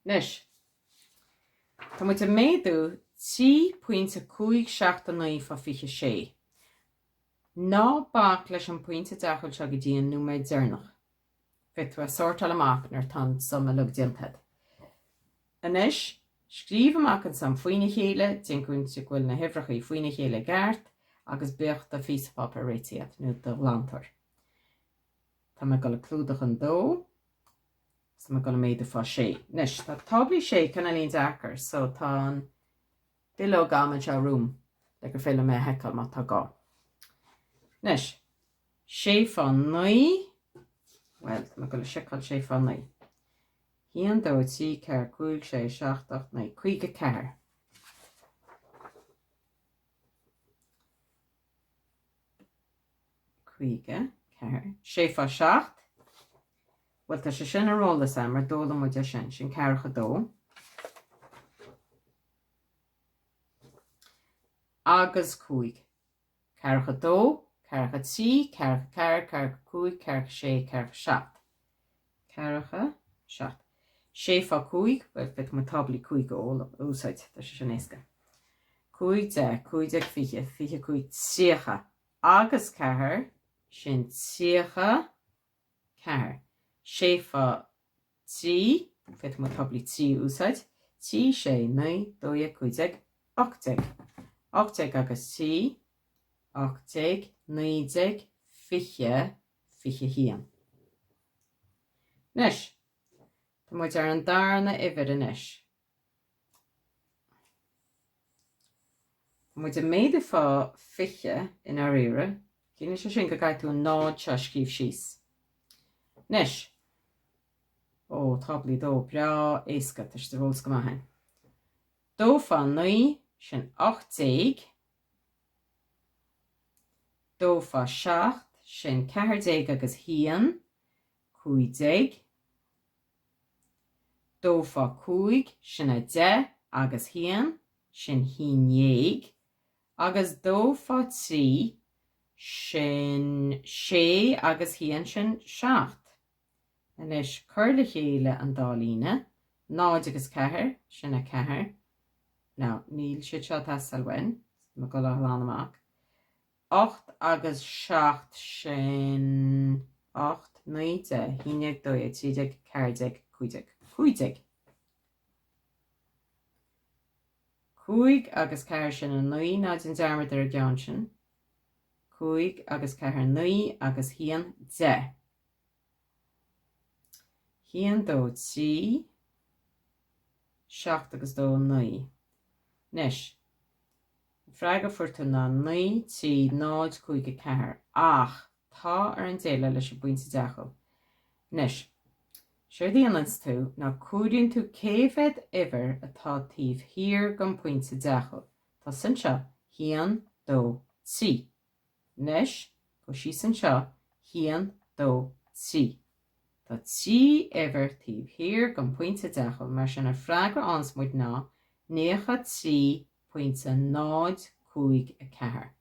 Nis, tá muid a méadú tí pointe 5.79 fa fiche sé. Ná bach leis an pointe deachil se go dtíon nó méid dearnach. Fit a sortal amach nar tan sama lug diantad. Anis, scríb amach an sam faoine chéile, din gún si ghfuil na hifrachaí faoine chéile gart, agus beocht a físapap a réitiad nó do bhlantar. Tá me go le clúdach an dó, so me go le méadú fá sé. Nis, tá tablaí sé canna líon dachar, so tá biló gaman se rúm, le gur féile me hecail má tá gá. Nis, sé fá 9, well, me go le seiceáil sé fá 9. Hían dó tí ceir 5 sé 7 8 9 5 ceir. Cuige ceir. Sé fá 7. Well, tá sé sin aróla sam mar dóla muid a sin ceircha dó. Agus 5. Ceircha dó, ceircha tí, ceircha ceir, ceircha 5, ceircha sé, ceircha 7. Ceircha 7. Sé fá 5, well, fit mo tablaí 5 ó úsáid, tá sé sin éasca. 5 de, 5 de fiche, fiche 5 tíocha. Agus ceir, sin tíocha ceir. Sé fá tí, fit mo tablaí tí úsáid, tí sé 9, 2, 5, 8. 8 agus tí, 8, 9, fiche, fiche hían. Nis, tá muid ar an darna ifir inis. Tá muid a méadú fá fiche in ar ire, cíne sé sin go gaiitú an nád se scríb síos. Nis, ó tablaí dó bra éasca tar sta bhils go maithain. Dó fá 9 sin 8. Dó fá 7 sin 14 agus hían 15. Dó fá 5 sinna 10 agus hían sin 11. Agus dó fá tí sin 6 agus hían sin 7. Anis chuir le chéile an dálíne, 9 agus 4 sinna 4. Ná, níl si seo tasalhain, me go le lán amach. 8 agus 7 sin 8, 9, 10, 12, 13, 14, 15. 5 agus 4 sin an 9 ná din dearmad ar a gceann sin. 5 agus 4 9 agus hían 10. Hían dó tí 7 agus dó 9. Nis, freaga furta ná 9 tí 9 5 4 ach tá ar an déile leis a buinte deachil. Nis, séir díonlans tú ná cúdaíonn tú céimhfeid iver atá tíobh hir gan pointe deachil. Tá san seo hían dó tí. Nis, go sí san seo hían dó tí. Tá tí iver tíobh hir gan pointe deachil mar sin ar freagra ansmuid ná 9 tí pointe 9 5 4.